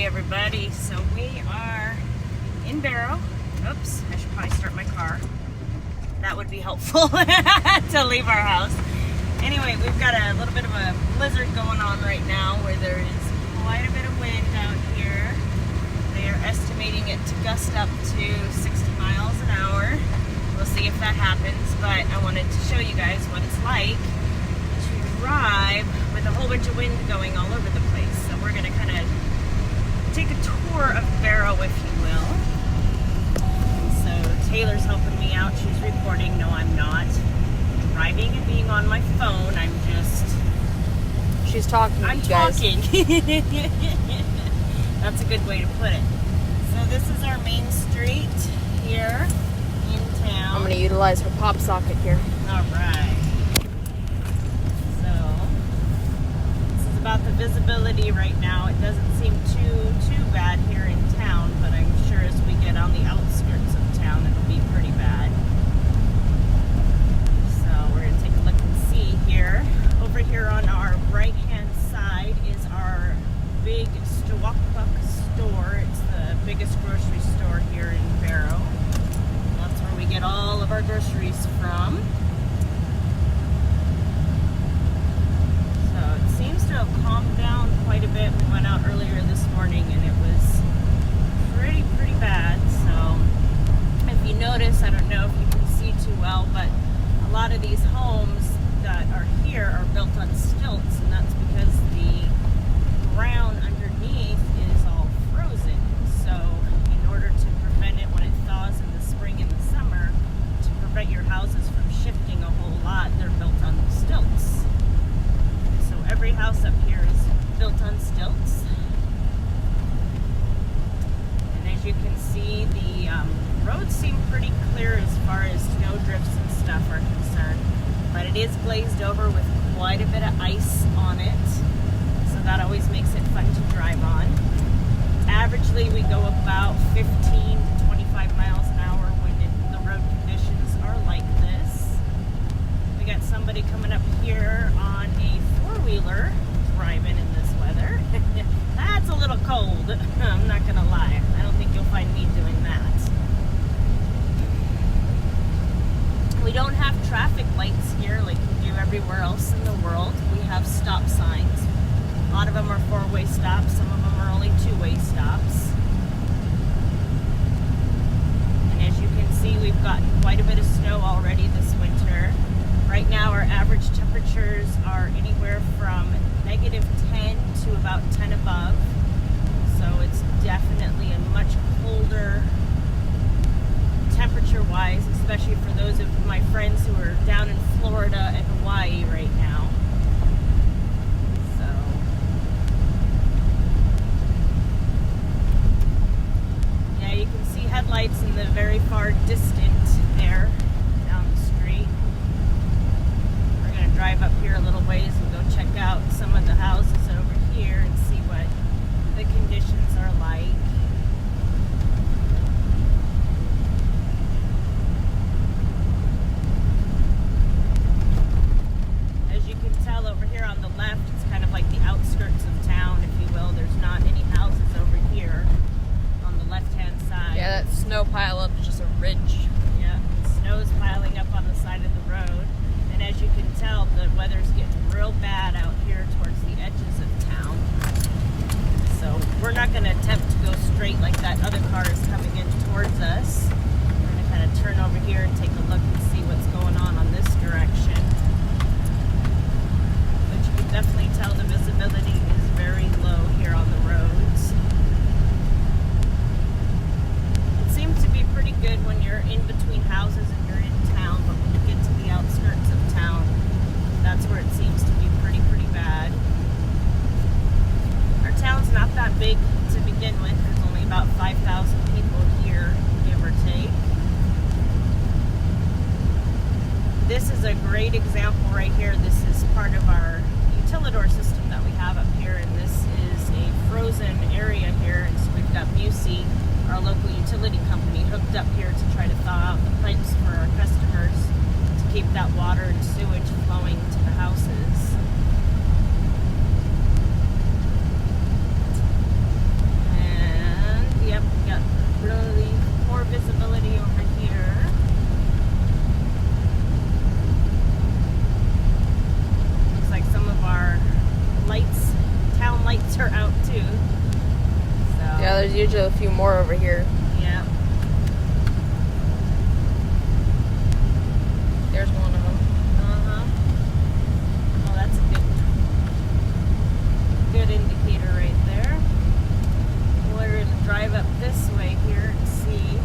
everybody. So we are in Barrow. Oops, I should probably start my car. That would be helpful to leave our house. Anyway, we've got a little bit of a blizzard going on right now where there is quite a bit of wind out here. They are estimating it to gust up to 60 miles an hour. We'll see if that happens, but I wanted to show you guys what it's like to drive with a whole bunch of wind going all over the place. So we're going to kind of take a tour of Barrow, if you will. And so Taylor's helping me out. She's recording. No, I'm not driving and being on my phone. She's talking to you guys. I'm talking. That's a good way to put it. So this is our main street here in town. I'm going to utilize her pop socket here. All right. So this is about the visibility right now. It doesn't seem too bad here in town, but I'm sure as we get on the outskirts of town, it'll be pretty bad. So we're going to take a look and see here. Over here on our right-hand side is our big Stewakpuk store. It's the biggest grocery store here in Barrow. That's where we get all of our groceries from. So it seems to have calmed down quite a bit. We went out earlier this morning and it was pretty bad. So if you notice, I don't know if you can see too well, but a lot of these homes that are here are built on stilts, and that's because the ground underneath is all frozen. So in order to prevent it when it thaws in the spring and the summer, to prevent your houses from shifting a whole lot, they're built on stilts. So every house up here is built on stilts. And as you can see, the roads seem pretty clear as far as snow drifts and stuff are concerned. But it is glazed over with quite a bit of ice on it. So that always makes it fun to drive on. Averagely, we go about 15 to 25 miles an hour when the road conditions are like this. We got somebody coming up here on a four-wheeler driving in this weather. That's a little cold, I'm not gonna lie. I don't think you'll find me doing that. We don't have traffic lights here like we do everywhere else in the world. We have stop signs. A lot of them are four-way stops. Some of them are only two-way stops. And as you can see, we've gotten quite a bit of snow already this winter. Right now, our average temperatures are anywhere from -10 to about 10 above. So it's definitely a much colder temperature-wise, especially for those of my friends who are down in Florida and Hawaii right now. So yeah, you can see headlights in the very far distant there down the street. We're going to drive up here a little ways and go check out some of the houses over here and see what the conditions are like. Over here on the left, it's kind of like the outskirts of town, if you will. There's not any houses over here on the left-hand side. Yeah, that snow pile up is just a ridge. Yeah, snow's piling up on the side of the road. And as you can tell, the weather's getting real bad out here towards the edges of town. So we're not going to attempt to go straight like that other car is coming in towards us. We're going to kind of turn over here and take a look and see what's going on this direction. Definitely tell the visibility is very low here on the roads. It seems to be pretty good when you're in between houses and you're in town, but when you get to the outskirts of town, that's where it seems to be pretty bad. Our town's not that big to begin with. There's only about 5,000 people here, give or take. This is a great example right here. This is part of our utilidor system that we have up here, and this is a frozen area here. And so we've got Busey, our local utility company, hooked up here to try to thaw out the pipes for our customers to keep that water and sewage flowing to the houses. Yeah, there's usually a few more over here. Yeah. There's one of them. Oh, that's a good indicator right there. We're going to drive up this way here and see.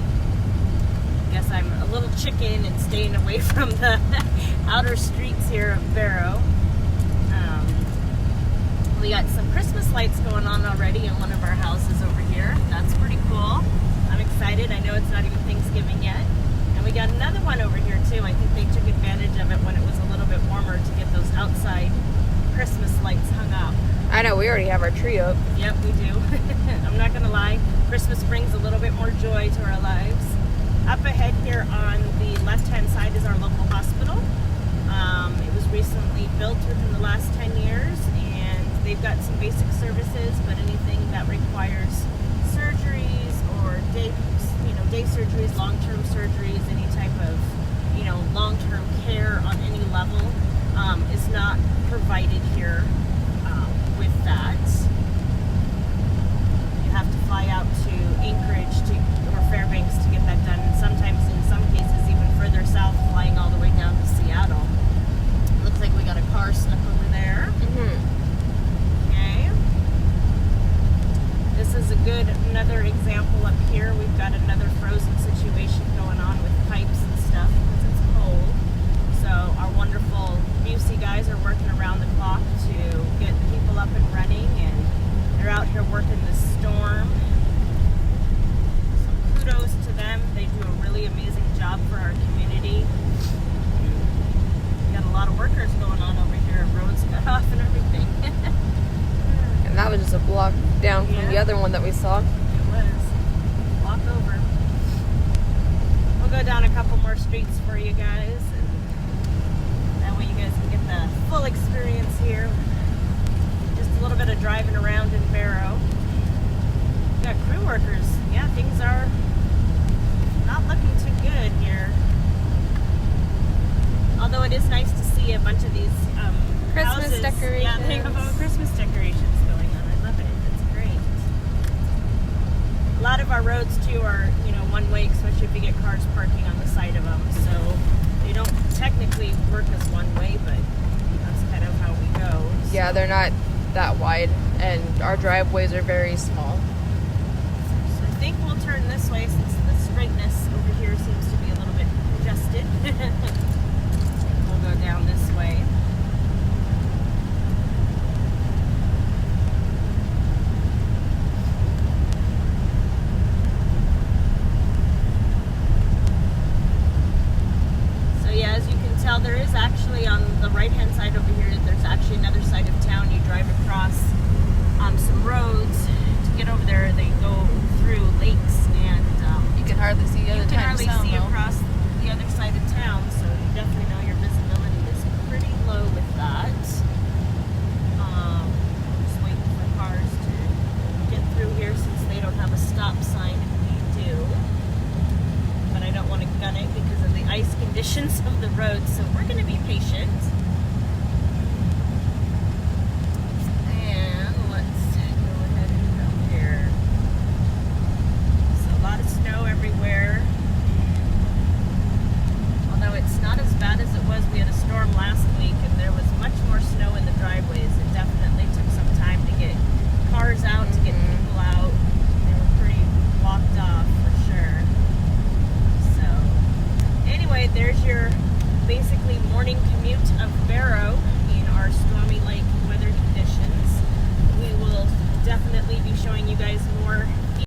I guess I'm a little chicken and staying away from the outer streets here of Barrow. We got some Christmas lights going on already in one of our houses over here. That's pretty cool. I'm excited. I know it's not even Thanksgiving yet. And we got another one over here too. I think they took advantage of it when it was a little bit warmer to get those outside Christmas lights hung up. I know, we already have our tree up. Yep, we do. I'm not going to lie. Christmas brings a little bit more joy to our lives. Up ahead here on the left-hand side is our local hospital. It was recently built within the last 10 years, and they've got some basic services, but anything that requires surgeries or day surgeries, long-term surgeries, any type of, long-term care on any level is not provided here with that. You have to fly out to Anchorage or Fairbanks to get that done, and sometimes in some cases even further south, flying all the way down to Seattle. Looks like we got a car stuck over there. Okay. This is another example up here. We've got another frozen situation going on with pipes and stuff because it's cold. So our wonderful Busey guys are working around the clock to get people up and running, and they're out here working the storm. So kudos to them. They do a really amazing job for our community. We got a lot of workers going on over here. Roads cut off and everything. And that was just a block down from the other one that we saw. It was. Walk over. We'll go down a couple more streets for you guys, and that way you guys can get the full experience here. Just a little bit of driving around in Barrow. We got crew workers. Yeah, things are not looking too good here. Although it is nice to see a bunch of these Christmas houses. decorations. Yeah, they have Christmas decorations going on. I love it. It's great. A lot of our roads too are, one way, especially if you get cars parking on the side of them. So they don't technically work as one way, but that's kind of how we go. Yeah, they're not that wide, and our driveways are very small. So I think we'll turn this way since the straightness over here seems to be a little bit congested. We'll go down this way. There is actually on the right-hand side over here, there's actually another side of town. You drive across some roads to get over there. They go through lakes, and You can hardly see the other you can side hardly of town, see though. across the other side of town, so you definitely know your visibility is pretty low with that. Just waiting for cars to get through here since they don't have a stop sign, and we do. But I don't want to gun it because of the ice conditions of the road, so we're going to be patient. And let's go ahead and go here. So a lot of snow everywhere. Although it's not as bad as it was. We had a storm last week and there was much more snow in the driveways. It definitely took some time to get cars out, to get people out. They were pretty blocked off for sure. Anyway, there's your basically morning commute of Barrow in our stormy lake weather conditions. We will definitely be showing you guys more